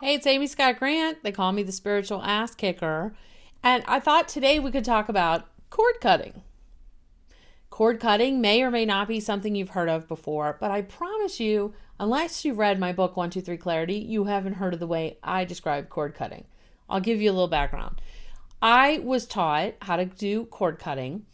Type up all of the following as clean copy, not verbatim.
Hey, it's Amy Scott Grant. They call me the spiritual ass kicker. And I thought today we could talk about cord cutting. Cord cutting may or may not be something you've heard of before, but I promise you, unless you've read my book, 123 Clarity, you haven't heard of the way I describe cord cutting. I'll give you a little background. I was taught how to do cord cutting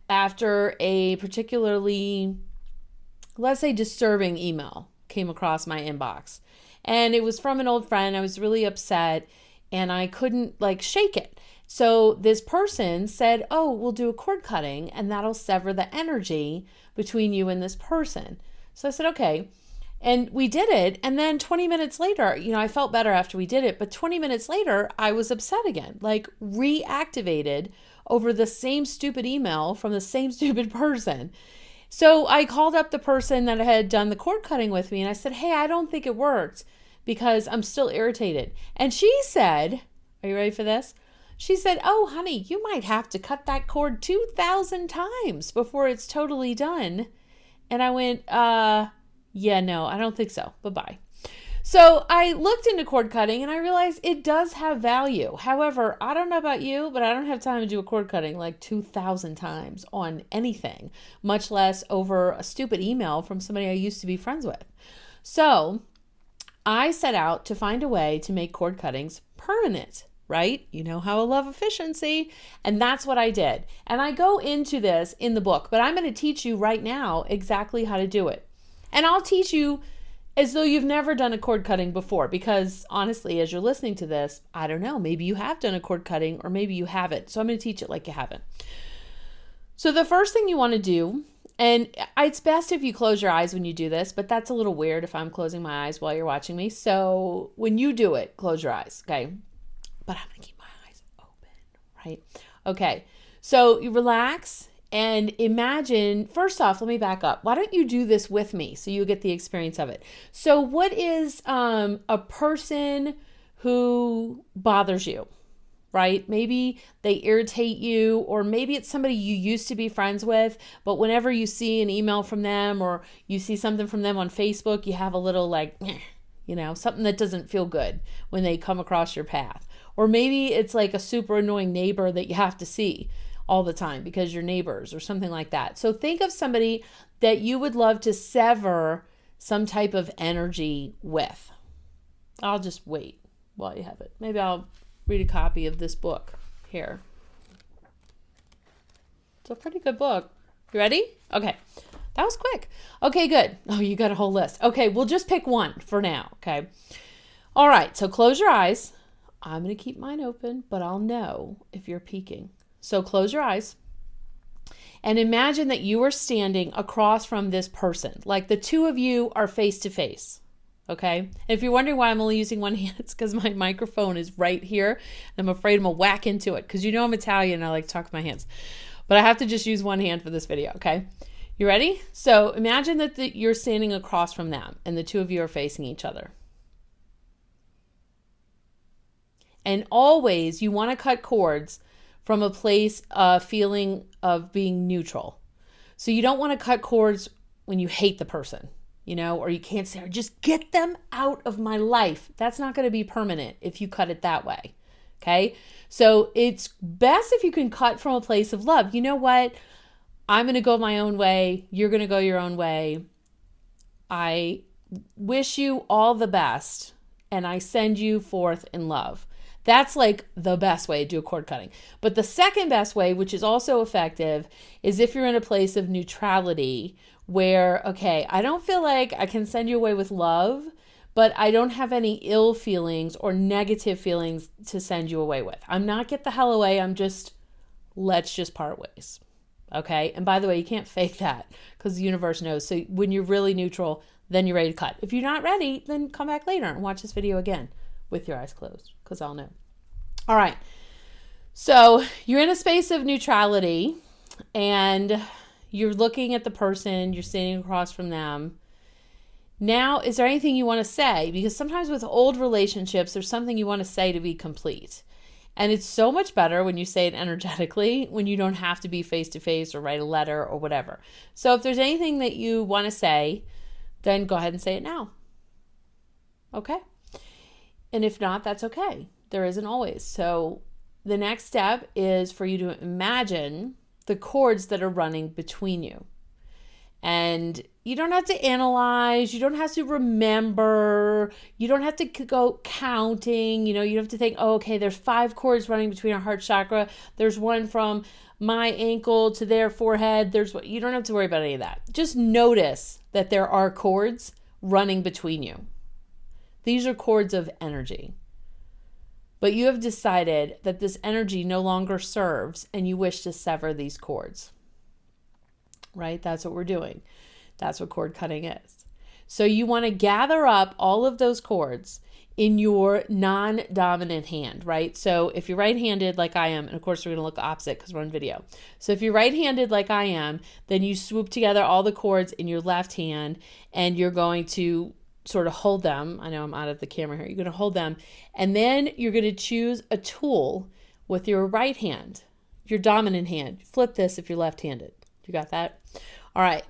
after a particularly, let's say, disturbing email came across my inbox. And it was from an old friend. I was really upset and I couldn't shake it. So this person said, "Oh, we'll do a cord cutting and that'll sever the energy between you and this person." So I said, "Okay." And we did it. And then 20 minutes later, I felt better after we did it. But 20 minutes later, I was upset again, reactivated over the same stupid email from the same stupid person. So I called up the person that had done the cord cutting with me and I said, "Hey, I don't think it worked because I'm still irritated." And she said, are you ready for this? She said, "Oh, honey, you might have to cut that cord 2,000 times before it's totally done." And I went, yeah, no, I don't think so. Bye-bye. So I looked into cord cutting and I realized it does have value. However, I don't know about you, but I don't have time to do a cord cutting 2,000 times on anything, much less over a stupid email from somebody I used to be friends with. So I set out to find a way to make cord cuttings permanent, right? You know how I love efficiency. And that's what I did. And I go into this in the book, but I'm going to teach you right now exactly how to do it. And I'll teach you as though you've never done a cord cutting before, because honestly, as you're listening to this, I don't know, maybe you have done a cord cutting or maybe you haven't. So I'm going to teach it like you haven't. So the first thing you want to do, and it's best if you close your eyes when you do this, but that's a little weird if I'm closing my eyes while you're watching me. So when you do it, close your eyes, okay? But I'm going to keep my eyes open, right? Okay, so you relax. And imagine, first off, let me back up. Why don't you do this with me so you get the experience of it? So what is a person who bothers you, right? Maybe they irritate you, or maybe it's somebody you used to be friends with, but whenever you see an email from them or you see something from them on Facebook, you have a little something that doesn't feel good when they come across your path. Or maybe it's a super annoying neighbor that you have to see all the time because you're neighbors or something like that. So think of somebody that you would love to sever some type of energy with. I'll just wait while you have it. Maybe I'll read a copy of this book here. It's a pretty good book. You ready? Okay. That was quick. Okay, good. Oh, you got a whole list. Okay, we'll just pick one for now, okay? All right, so close your eyes. I'm going to keep mine open, but I'll know if you're peeking. So close your eyes and imagine that you are standing across from this person. Like the two of you are face to face. Okay. And if you're wondering why I'm only using one hand, it's because my microphone is right here. And I'm afraid I'm going to whack into it because I'm Italian and I like to talk with my hands. But I have to just use one hand for this video. Okay. You ready? So imagine that you're standing across from them and the two of you are facing each other. And always you want to cut cords from a place of feeling of being neutral. So you don't want to cut cords when you hate the person, or you can't say, just get them out of my life. That's not going to be permanent if you cut it that way. Okay. So it's best if you can cut from a place of love. You know what? I'm going to go my own way. You're going to go your own way. I wish you all the best and I send you forth in love. That's the best way to do a cord cutting. But the second best way, which is also effective, is if you're in a place of neutrality where, okay, I don't feel like I can send you away with love, but I don't have any ill feelings or negative feelings to send you away with. I'm not get the hell away. Let's just part ways. Okay. And by the way, you can't fake that because the universe knows. So when you're really neutral, then you're ready to cut. If you're not ready, then come back later and watch this video again with your eyes closed, because I'll know. All right. So you're in a space of neutrality and you're looking at the person, you're standing across from them. Now, is there anything you want to say? Because sometimes with old relationships, there's something you want to say to be complete. And it's so much better when you say it energetically, when you don't have to be face to face or write a letter or whatever. So if there's anything that you want to say, then go ahead and say it now. Okay? And if not, that's okay. There isn't always. So the next step is for you to imagine the cords that are running between you. And you don't have to analyze, you don't have to remember, you don't have to go counting, you have to think, oh, okay, there's 5 cords running between our heart chakra. There's one from my ankle to their forehead. You don't have to worry about any of that. Just notice that there are cords running between you. These are cords of energy. But you have decided that this energy no longer serves and you wish to sever these cords. Right? That's what we're doing. That's what cord cutting is. So you want to gather up all of those cords in your non-dominant hand, right? So if you're right-handed like I am, and of course we're going to look opposite because we're on video. So if you're right-handed like I am, then you swoop together all the cords in your left hand and you're going to sort of hold them. I know I'm out of the camera here. You're going to hold them and then you're going to choose a tool with your right hand, your dominant hand. Flip this if you're left-handed. You got that? All right.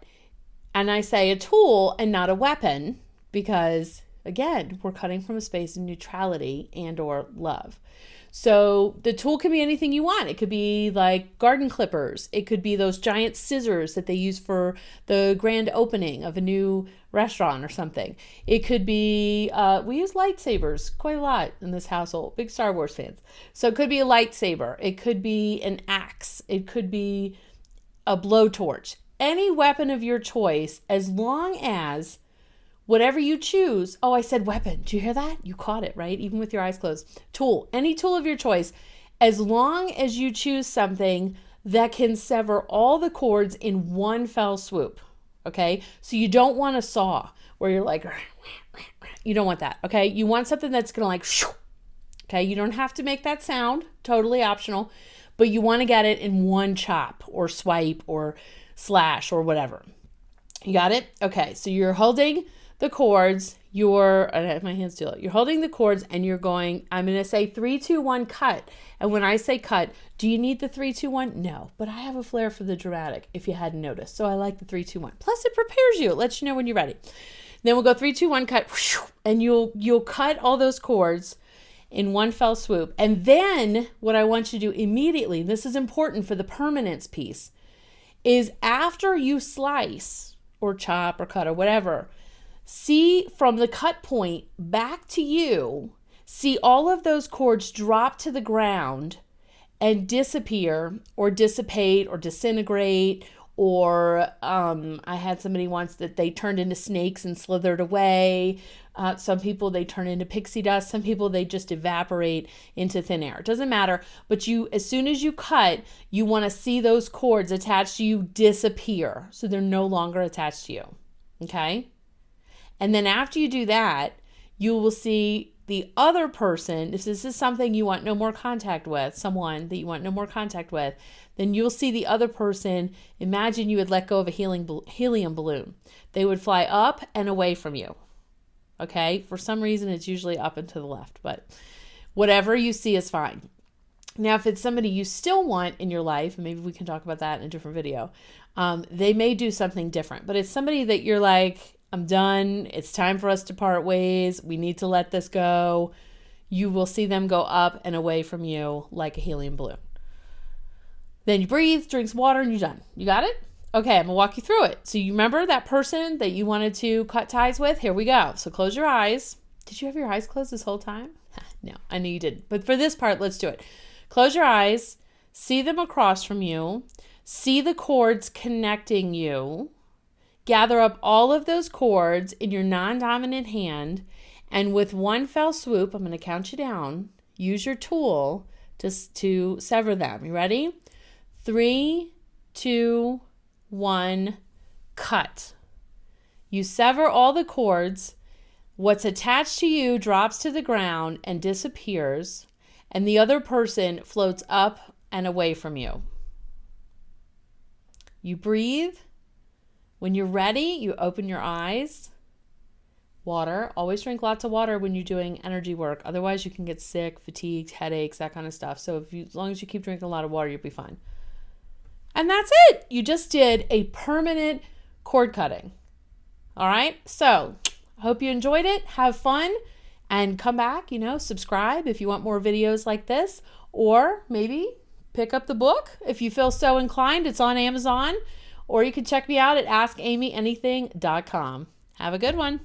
And I say a tool and not a weapon because, again, we're cutting from a space of neutrality and or love. So the tool can be anything you want. It could be like garden clippers. It could be those giant scissors that they use for the grand opening of a new restaurant or something. It could be, we use lightsabers quite a lot in this household, big Star Wars fans. So it could be a lightsaber. It could be an axe. It could be a blowtorch. Any weapon of your choice, as long as whatever you choose. Oh, I said weapon. Do you hear that? You caught it, right? Even with your eyes closed. Tool. Any tool of your choice. As long as you choose something that can sever all the cords in one fell swoop. Okay? So you don't want a saw where you're like, you don't want that. Okay? You want something that's going to like, okay? You don't have to make that sound. Totally optional. But you want to get it in one chop or swipe or slash or whatever. You got it? Okay. So you're holding the cords, I have my hands still. You're holding the cords and you're going, I'm going to say 3, 2, 1, cut. And when I say cut, do you need the 3, 2, 1? No, but I have a flair for the dramatic if you hadn't noticed. So I like the 3, 2, 1. Plus it prepares you. It lets you know when you're ready. Then we'll go 3, 2, 1, cut. And you'll cut all those cords in one fell swoop. And then what I want you to do immediately, this is important for the permanence piece, is after you slice or chop or cut or whatever, see from the cut point back to you, see all of those cords drop to the ground and disappear or dissipate or disintegrate. Or I had somebody once that they turned into snakes and slithered away. Some people, they turn into pixie dust. Some people, they just evaporate into thin air. It doesn't matter. But as soon as you cut, you want to see those cords attached to you disappear. So they're no longer attached to you. Okay? And then after you do that, you will see the other person, if this is something you want no more contact with, someone that you want no more contact with, then you'll see the other person, imagine you had let go of a helium balloon. They would fly up and away from you. Okay? For some reason, it's usually up and to the left, but whatever you see is fine. Now, if it's somebody you still want in your life, and maybe we can talk about that in a different video, they may do something different, but it's somebody that you're like, I'm done. It's time for us to part ways. We need to let this go. You will see them go up and away from you like a helium balloon. Then you breathe, drink some water, and you're done. You got it? Okay, I'm going to walk you through it. So you remember that person that you wanted to cut ties with? Here we go. So close your eyes. Did you have your eyes closed this whole time? No, I knew you didn't. But for this part, let's do it. Close your eyes. See them across from you. See the cords connecting you. Gather up all of those cords in your non-dominant hand, and with one fell swoop, I'm going to count you down, use your tool to sever them. You ready? 3, 2, 1, cut. You sever all the cords. What's attached to you drops to the ground and disappears, and the other person floats up and away from you. You breathe. When you're ready, you open your eyes. Water. Always drink lots of water when you're doing energy work. Otherwise, you can get sick, fatigued, headaches, that kind of stuff. So as long as you keep drinking a lot of water, you'll be fine. And that's it. You just did a permanent cord cutting. All right? So I hope you enjoyed it. Have fun. And come back, subscribe if you want more videos like this, or maybe pick up the book if you feel so inclined. It's on Amazon, or you can check me out at askamianything.com. Have a good one.